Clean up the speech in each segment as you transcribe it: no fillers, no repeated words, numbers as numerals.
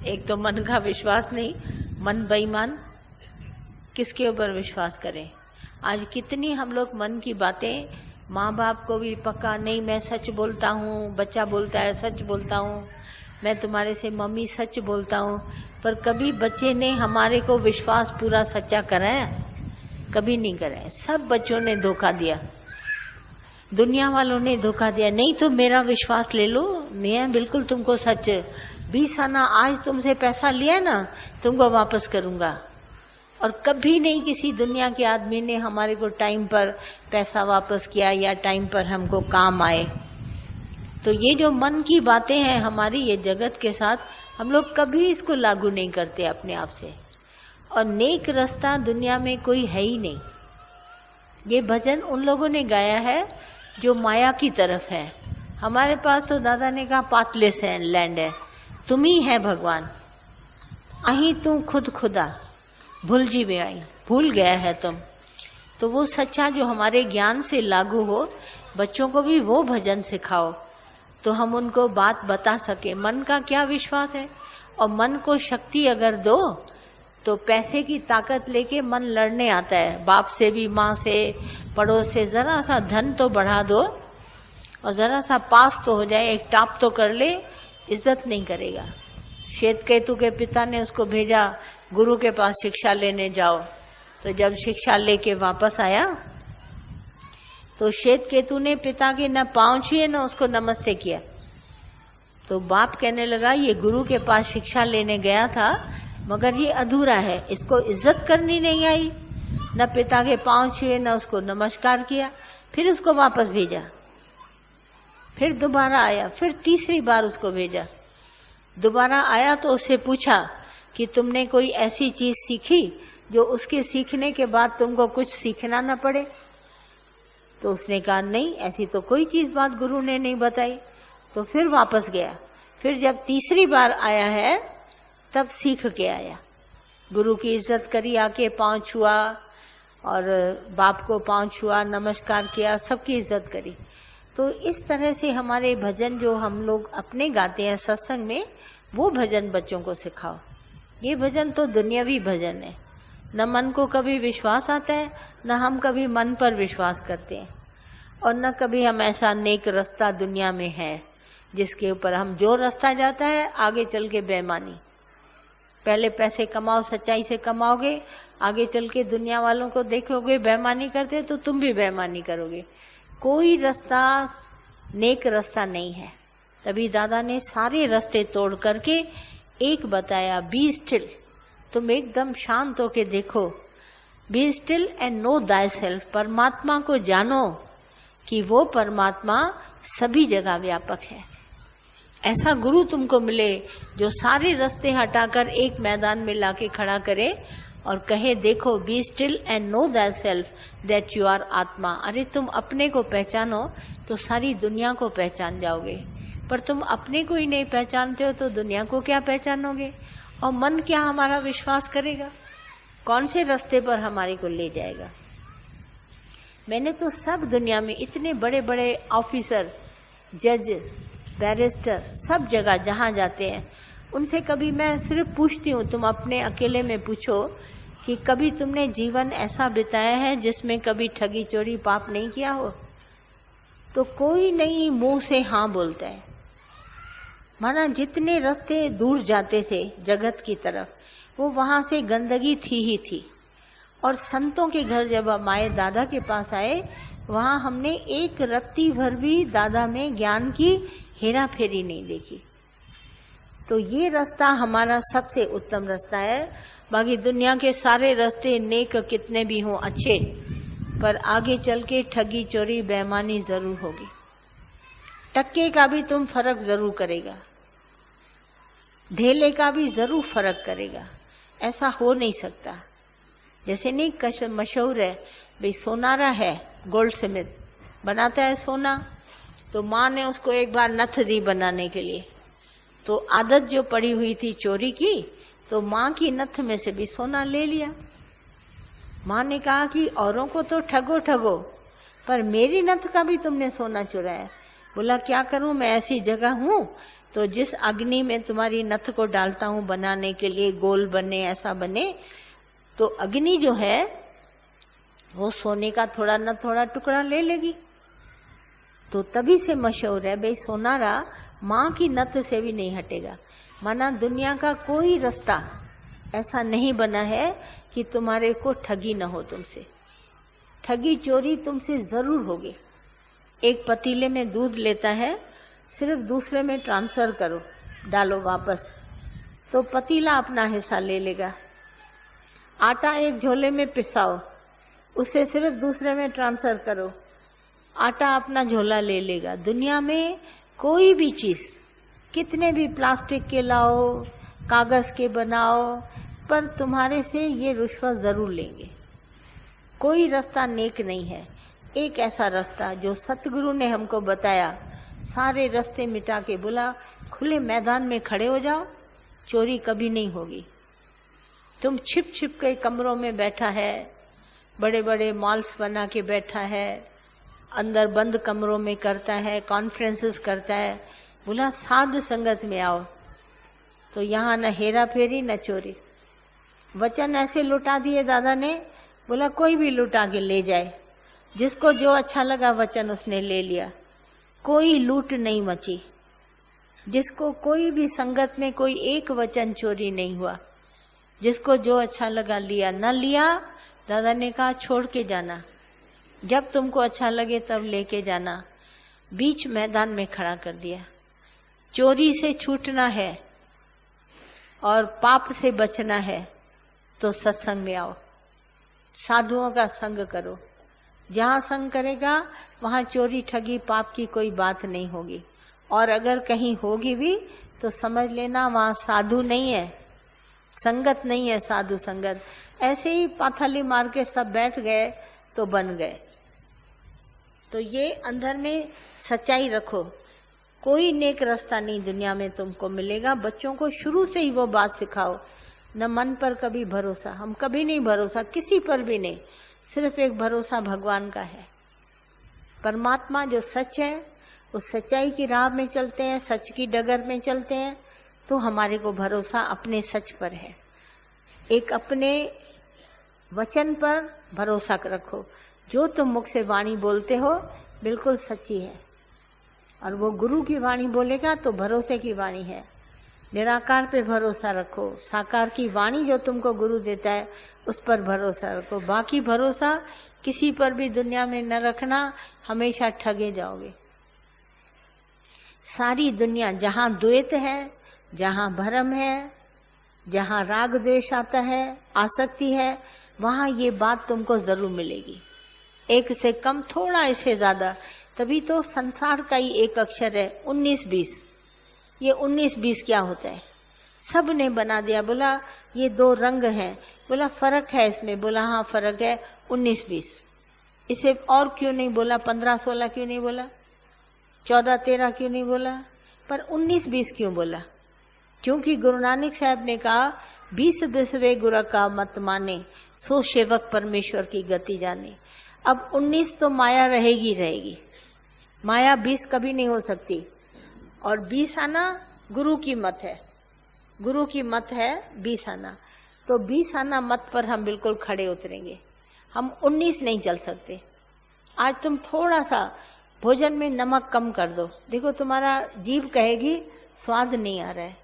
एक तो मन का विश्वास नहीं, मन बेईमान, किसके ऊपर विश्वास करें। आज कितनी हम लोग मन की बातें, माँ बाप को भी पक्का नहीं मैं सच बोलता हूँ, बच्चा बोलता है सच बोलता हूँ, मैं तुम्हारे से मम्मी सच बोलता हूँ, पर कभी बच्चे ने हमारे को विश्वास पूरा सच्चा करा है? कभी नहीं करा है। सब बच्चों ने धोखा दिया, दुनिया वालों ने धोखा दिया। नहीं तो मेरा विश्वास ले लो, मैं बिल्कुल तुमको सच 20 आना आज तुमसे पैसा लिया ना तुमको वापस करूंगा। और कभी नहीं किसी दुनिया के आदमी ने हमारे को टाइम पर पैसा वापस किया या टाइम पर हमको काम आए। तो ये जो मन की बातें हैं हमारी, ये जगत के साथ हम लोग कभी इसको लागू नहीं करते अपने आप से। और नेक रास्ता दुनिया में कोई है ही नहीं। ये भजन उन लोगों ने गाया है जो माया की तरफ है। हमारे पास तो दादा ने कहा पार्टलेस लैंड है, तुम ही है भगवान, अही तू खुद खुदा भूल जी में आई, भूल गया है तुम। तो वो सच्चा जो हमारे ज्ञान से लागू हो, बच्चों को भी वो भजन सिखाओ तो हम उनको बात बता सके। मन का क्या विश्वास है, और मन को शक्ति अगर दो तो पैसे की ताकत लेके मन लड़ने आता है, बाप से भी, माँ से, पड़ोस से। जरा सा धन तो बढ़ा दो और जरा सा पास तो हो जाए, एक टॉप तो कर ले, इज्जत नहीं करेगा। श्वेतकेतु के पिता ने उसको भेजा गुरु के पास शिक्षा लेने जाओ, तो जब शिक्षा लेके वापस आया तो श्वेतकेतु ने पिता के न पाँव छुए न उसको नमस्ते किया। तो बाप कहने लगा ये गुरु के पास शिक्षा लेने गया था मगर ये अधूरा है, इसको इज्जत करनी नहीं आई, न पिता के पाँव छुए न उसको नमस्कार किया। फिर उसको वापस भेजा, फिर दोबारा आया, फिर तीसरी बार उसको भेजा। दोबारा आया तो उससे पूछा कि तुमने कोई ऐसी चीज सीखी जो उसके सीखने के बाद तुमको कुछ सीखना न पड़े? तो उसने कहा नहीं, ऐसी तो कोई चीज बात गुरु ने नहीं बताई। तो फिर वापस गया, फिर जब तीसरी बार आया है तब सीख के आया। गुरु की इज्जत करी, आके पाँव छुआ और बाप को पाँव छुआ, नमस्कार किया, सबकी इज्जत करी। तो इस तरह से हमारे भजन जो हम लोग अपने गाते हैं सत्संग में, वो भजन बच्चों को सिखाओ। ये भजन तो दुनियावी भजन है, न मन को कभी विश्वास आता है, न हम कभी मन पर विश्वास करते हैं, और न कभी हम ऐसा नेक रास्ता दुनिया में है जिसके ऊपर हम जो रास्ता जाता है आगे चल के बेईमानी। पहले पैसे कमाओ, सच्चाई से कमाओगे, आगे चल के दुनिया वालों को देखोगे बेईमानी करते तो तुम भी बेईमानी करोगे। कोई रास्ता नेक रास्ता नहीं है। तभी दादा ने सारे रास्ते तोड़ करके एक बताया, बी स्टिल। तुम एकदम शांत होके देखो, be still and know thy self. परमात्मा को जानो कि वो परमात्मा सभी जगह व्यापक है। ऐसा गुरु तुमको मिले जो सारे रास्ते हटाकर एक मैदान में लाके खड़ा करे और कहे देखो, be still and know thyself that you are आत्मा। अरे तुम अपने को पहचानो तो सारी दुनिया को पहचान जाओगे, पर तुम अपने को ही नहीं पहचानते हो तो दुनिया को क्या पहचानोगे? और मन क्या हमारा विश्वास करेगा? कौन से रास्ते पर हमारे को ले जाएगा? मैंने तो सब दुनिया में इतने बड़े बड़े ऑफिसर, जज, बैरिस्टर, सब जगह जहाँ जाते हैं उनसे कभी मैं सिर्फ पूछती हूँ, तुम अपने अकेले में पूछो कि कभी तुमने जीवन ऐसा बिताया है जिसमें कभी ठगी चोरी पाप नहीं किया हो? तो कोई नहीं मुंह से हाँ बोलता है। माना जितने रास्ते दूर जाते थे जगत की तरफ, वो वहां से गंदगी थी ही थी। और संतों के घर जब हम आए, दादा के पास आए, वहां हमने एक रत्ती भर भी दादा में ज्ञान की हेरा फेरी नहीं देखी। तो ये रास्ता हमारा सबसे उत्तम रास्ता है। बाकी दुनिया के सारे रास्ते नेक कितने भी हों अच्छे, पर आगे चल के ठगी चोरी बेईमानी जरूर होगी। टक्के का भी तुम फर्क जरूर करेगा, ढेले का भी जरूर फर्क करेगा। ऐसा हो नहीं सकता। जैसे नहीं मशहूर है भाई, सोनारा है गोल्ड स्मिथ, बनाता है सोना, तो माँ ने उसको एक बार नथ दी बनाने के लिए, तो आदत जो पड़ी हुई थी चोरी की, तो माँ की नथ में से भी सोना ले लिया। माँ ने कहा कि औरों को तो ठगो ठगो, पर मेरी नथ का भी तुमने सोना चुराया। बोला क्या करूं, मैं ऐसी जगह हूं तो जिस अग्नि में तुम्हारी नथ को डालता हूं बनाने के लिए, गोल बने, ऐसा बने, तो अग्नि जो है वो सोने का थोड़ा न थोड़ा टुकड़ा ले लेगी। तो तभी से मशहूर है भाई, सोनारा माँ की नथ से भी नहीं हटेगा। माना दुनिया का कोई रास्ता ऐसा नहीं बना है कि तुम्हारे को ठगी न हो तुमसे। ठगी चोरी तुमसे जरूर होगी। एक पतीले में दूध लेता है, सिर्फ दूसरे में ट्रांसफर करो, डालो वापस, तो पतीला अपना हिस्सा ले लेगा। आटा एक झोले में पिसाओ, उसे सिर्फ दूसरे में ट्रांसफर करो, आटा अपना झोला ले लेगा। दुनिया में कोई भी चीज, कितने भी प्लास्टिक के लाओ, कागज के बनाओ, पर तुम्हारे से ये रुश्वत जरूर लेंगे। कोई रास्ता नेक नहीं है। एक ऐसा रास्ता जो सतगुरु ने हमको बताया, सारे रास्ते मिटा के बोला, खुले मैदान में खड़े हो जाओ, चोरी कभी नहीं होगी। तुम छिप छिप के कमरों में बैठा है, बड़े बड़े मॉल्स बना के बैठा है, अंदर बंद कमरों में करता है, कॉन्फ्रेंसेस करता है, बोला साध संगत में आओ, तो यहाँ न हेरा फेरी न चोरी। वचन ऐसे लुटा दिए दादा ने, बोला कोई भी लुटा के ले जाए, जिसको जो अच्छा लगा वचन उसने ले लिया। कोई लूट नहीं मची, जिसको कोई भी संगत में कोई एक वचन चोरी नहीं हुआ। जिसको जो अच्छा लगा लिया, न लिया दादा ने कहा छोड़ के जाना, जब तुमको अच्छा लगे तब लेके जाना। बीच मैदान में खड़ा कर दिया। चोरी से छूटना है और पाप से बचना है तो सत्संग में आओ, साधुओं का संग करो। जहाँ संग करेगा वहाँ चोरी ठगी पाप की कोई बात नहीं होगी, और अगर कहीं होगी भी तो समझ लेना वहाँ साधु नहीं है, संगत नहीं है, साधु संगत। ऐसे ही पाथली मार के सब बैठ गए तो बन गए। तो ये अंदर में सच्चाई रखो। कोई नेक रास्ता नहीं दुनिया में तुमको मिलेगा। बच्चों को शुरू से ही वो बात सिखाओ, न मन पर कभी भरोसा। हम कभी नहीं भरोसा, किसी पर भी नहीं, सिर्फ एक भरोसा भगवान का है। परमात्मा जो सच है, उस सच्चाई की राह में चलते हैं, सच की डगर में चलते हैं, तो हमारे को भरोसा अपने सच पर है। एक अपने वचन पर भरोसा रखो। जो तुम मुख से वाणी बोलते हो बिल्कुल सच्ची है, और वो गुरु की वाणी बोलेगा तो भरोसे की वाणी है। निराकार पे भरोसा रखो। साकार की वाणी जो तुमको गुरु देता है उस पर भरोसा रखो। बाकी भरोसा किसी पर भी दुनिया में न रखना, हमेशा ठगे जाओगे। सारी दुनिया जहाँ द्वैत है, जहाँ भरम है, जहाँ राग द्वेष आता है, आसक्ति है, वहाँ ये बात तुमको जरूर मिलेगी। एक से कम, थोड़ा इससे ज्यादा, तभी तो संसार का ही एक अक्षर है 19-20। ये 19-20 क्या होता है? सब ने बना दिया। बोला ये दो रंग हैं, बोला फर्क है इसमें, बोला हाँ फर्क है 19-20। इसे और क्यों नहीं बोला? 15-16 क्यों नहीं बोला? 14-13 क्यों नहीं बोला? पर 19-20 क्यों बोला? क्योंकि गुरु नानक साहब ने कहा 20 बिसवे गुरु का मत माने, सो सेवक परमेश्वर की गति जाने। अब 19 तो माया रहेगी रहेगी, माया 20 कभी नहीं हो सकती। और 20 आना गुरु की मत है, गुरु की मत है 20 आना। तो 20 आना मत पर हम बिल्कुल खड़े उतरेंगे। हम 19 नहीं चल सकते। आज तुम थोड़ा सा भोजन में नमक कम कर दो, देखो तुम्हारा जीभ कहेगी स्वाद नहीं आ रहा है,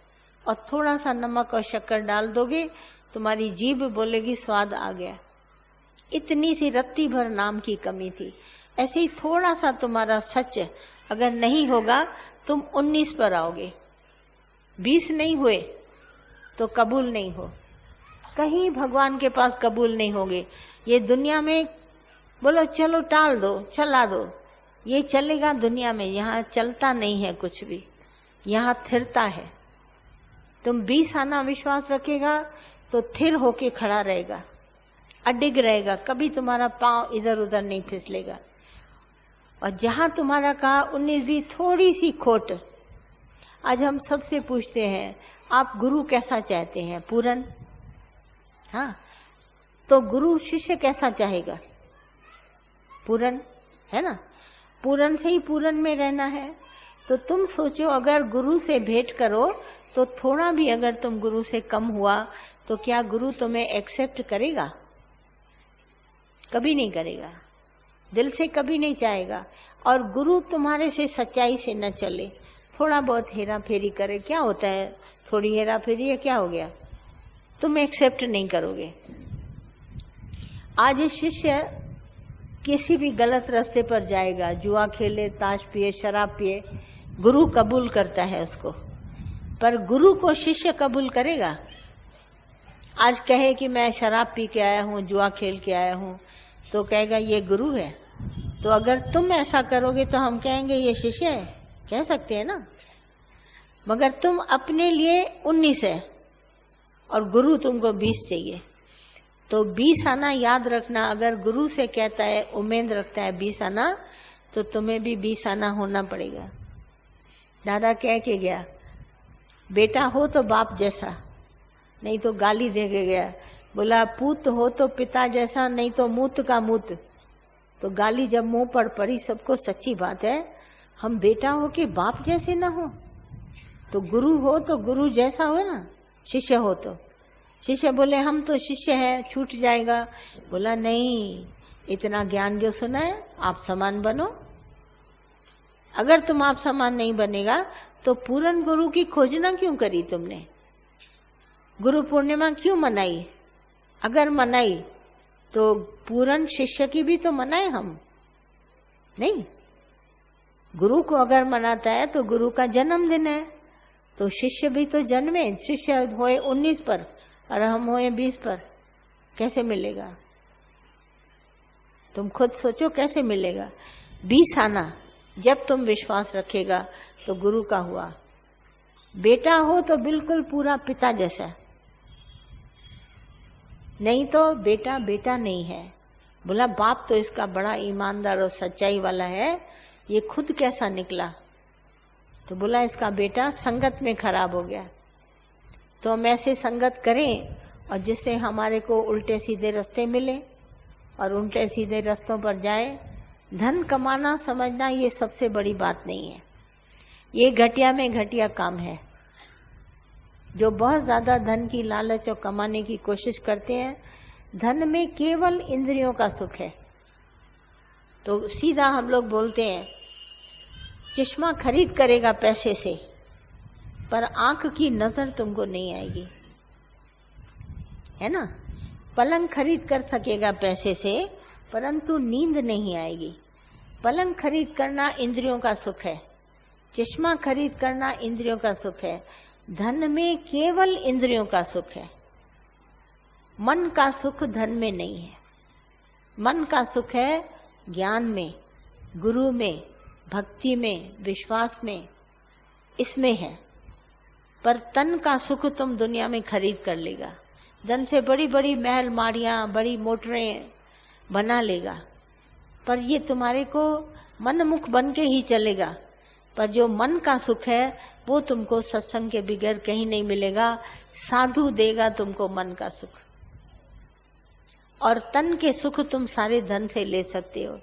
और थोड़ा सा नमक और शक्कर डाल दोगे, तुम्हारी जीभ बोलेगी स्वाद आ गया। इतनी सी रत्ती भर नाम की कमी थी। ऐसे ही थोड़ा सा तुम्हारा सच अगर नहीं होगा, तुम 19 पर आओगे। 20 नहीं हुए तो कबूल नहीं हो, कहीं भगवान के पास कबूल नहीं होगे। ये दुनिया में बोलो चलो टाल दो, चला दो, ये चलेगा दुनिया में। यहाँ चलता नहीं है कुछ भी, यहाँ थिरता है। तुम 20 आना विश्वास रखेगा तो थिर होके खड़ा रहेगा, अडिग रहेगा, कभी तुम्हारा पांव इधर उधर नहीं फिसलेगा। और जहां तुम्हारा कहा 19 भी थोड़ी सी खोट। आज हम सबसे पूछते हैं आप गुरु कैसा चाहते हैं? पूरन। हाँ, तो गुरु शिष्य कैसा चाहेगा? पूरन, है ना? पूरन से ही पूरन में रहना है। तो तुम सोचो, अगर गुरु से भेंट करो तो थोड़ा भी अगर तुम गुरु से कम हुआ तो क्या गुरु तुम्हें एक्सेप्ट करेगा? कभी नहीं करेगा, दिल से कभी नहीं चाहेगा। और गुरु तुम्हारे से सच्चाई से न चले, थोड़ा बहुत हेरा फेरी करे, क्या होता है? थोड़ी हेरा फेरी है, क्या हो गया? तुम एक्सेप्ट नहीं करोगे। आज शिष्य किसी भी गलत रास्ते पर जाएगा, जुआ खेले, ताश पिए, शराब पिए, गुरु कबूल करता है उसको, पर गुरु को शिष्य कबूल करेगा? आज कहे कि मैं शराब पी के आया हूँ, जुआ खेल के आया हूँ, तो कहेगा ये गुरु है। तो अगर तुम ऐसा करोगे तो हम कहेंगे ये शिष्य है, कह सकते हैं ना। मगर तुम अपने लिए 19 है और गुरु तुमको 20 चाहिए, तो 20 आना याद रखना। अगर गुरु से कहता है, उम्मीद रखता है 20 आना, तो तुम्हें भी 20 आना होना पड़ेगा। दादा कह के गया, बेटा हो तो बाप जैसा, नहीं तो गाली दे के गया। बोला पूत हो तो पिता जैसा, नहीं तो मूत का मूत। तो गाली जब मुंह पर पड़ी, सबको सच्ची बात है, हम बेटा हो कि बाप जैसे ना हो। तो गुरु हो तो गुरु जैसा हो ना, शिष्य हो तो। शिष्य बोले हम तो शिष्य है, छूट जाएगा। बोला नहीं, इतना ज्ञान जो सुना है, आप समान बनो। अगर तुम आप समान नहीं बनेगा तो पूर्ण गुरु की खोजना क्यों करी तुमने? गुरु पूर्णिमा क्यों मनाई? अगर मनाई तो पूर्ण शिष्य की भी तो मनाए हम, नहीं? गुरु को अगर मनाता है तो गुरु का जन्मदिन है, तो शिष्य भी तो जन्मे। शिष्य होए 19 पर और हम होए 20 पर, कैसे मिलेगा? तुम खुद सोचो कैसे मिलेगा? 20 आना जब तुम विश्वास रखेगा तो गुरु का हुआ। बेटा हो तो बिल्कुल पूरा पिता जैसा, नहीं तो बेटा बेटा नहीं है। बोला बाप तो इसका बड़ा ईमानदार और सच्चाई वाला है, ये खुद कैसा निकला? तो बोला इसका बेटा संगत में खराब हो गया। तो हम ऐसे संगत करें और जिससे हमारे को उल्टे सीधे रास्ते मिले और उल्टे सीधे रास्तों पर जाए। धन कमाना समझना ये सबसे बड़ी बात नहीं है, ये घटिया में घटिया काम है। जो बहुत ज्यादा धन की लालच और कमाने की कोशिश करते हैं, धन में केवल इंद्रियों का सुख है। तो सीधा हम लोग बोलते हैं चश्मा खरीद करेगा पैसे से, पर आंख की नजर तुमको नहीं आएगी, है ना? पलंग खरीद कर सकेगा पैसे से, परंतु नींद नहीं आएगी। पलंग खरीद करना इंद्रियों का सुख है, चश्मा खरीद करना इंद्रियों का सुख है। धन में केवल इंद्रियों का सुख है, मन का सुख धन में नहीं है। मन का सुख है ज्ञान में, गुरु में, भक्ति में, विश्वास में, इसमें है। पर तन का सुख तुम दुनिया में खरीद कर लेगा, धन से बड़ी बड़ी महल माड़ियाँ, बड़ी मोटरें बना लेगा, पर ये तुम्हारे को मनमुख बन के ही चलेगा। पर जो मन का सुख है वो तुमको सत्संग के बगैर कहीं नहीं मिलेगा। साधु देगा तुमको मन का सुख, और तन के सुख तुम सारे धन से ले सकते हो।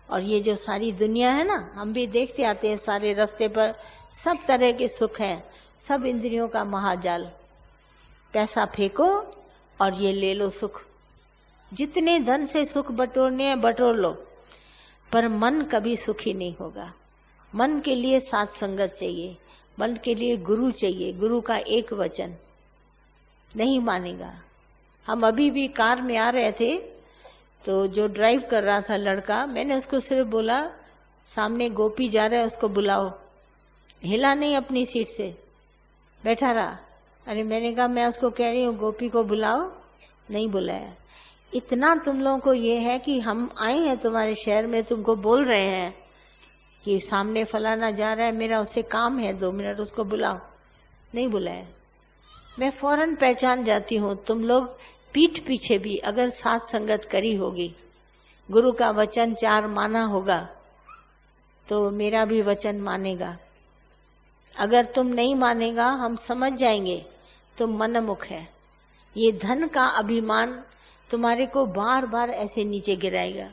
और ये जो सारी दुनिया है ना, हम भी देखते आते हैं सारे रास्ते पर, सब तरह के सुख हैं, सब इंद्रियों का महाजाल। पैसा फेंको और ये ले लो सुख, जितने धन से सुख बटोरने हैं बटोर लो, पर मन कभी सुखी नहीं होगा। मन के लिए साथ संगत चाहिए, मन के लिए गुरु चाहिए। गुरु का एक वचन नहीं मानेगा। हम अभी भी कार में आ रहे थे, तो जो ड्राइव कर रहा था लड़का, मैंने उसको सिर्फ बोला सामने गोपी जा रहा है, उसको बुलाओ। हिला नहीं अपनी सीट से, बैठा रहा। अरे मैंने कहा मैं उसको कह रही हूँ गोपी को बुलाओ, नहीं बुलाया। इतना तुम लोगों को ये है कि हम आए हैं तुम्हारे शहर में, तुमको बोल रहे हैं कि सामने फलाना जा रहा है, मेरा उससे काम है, 2 मिनट उसको बुलाओ, नहीं बुलाया। मैं फौरन पहचान जाती हूँ। तुम लोग पीठ पीछे भी अगर साथ संगत करी होगी, गुरु का वचन 4 माना होगा, तो मेरा भी वचन मानेगा। अगर तुम नहीं मानेगा, हम समझ जाएंगे तुम मनमुख है। ये धन का अभिमान तुम्हारे को बार बार ऐसे नीचे गिराएगा।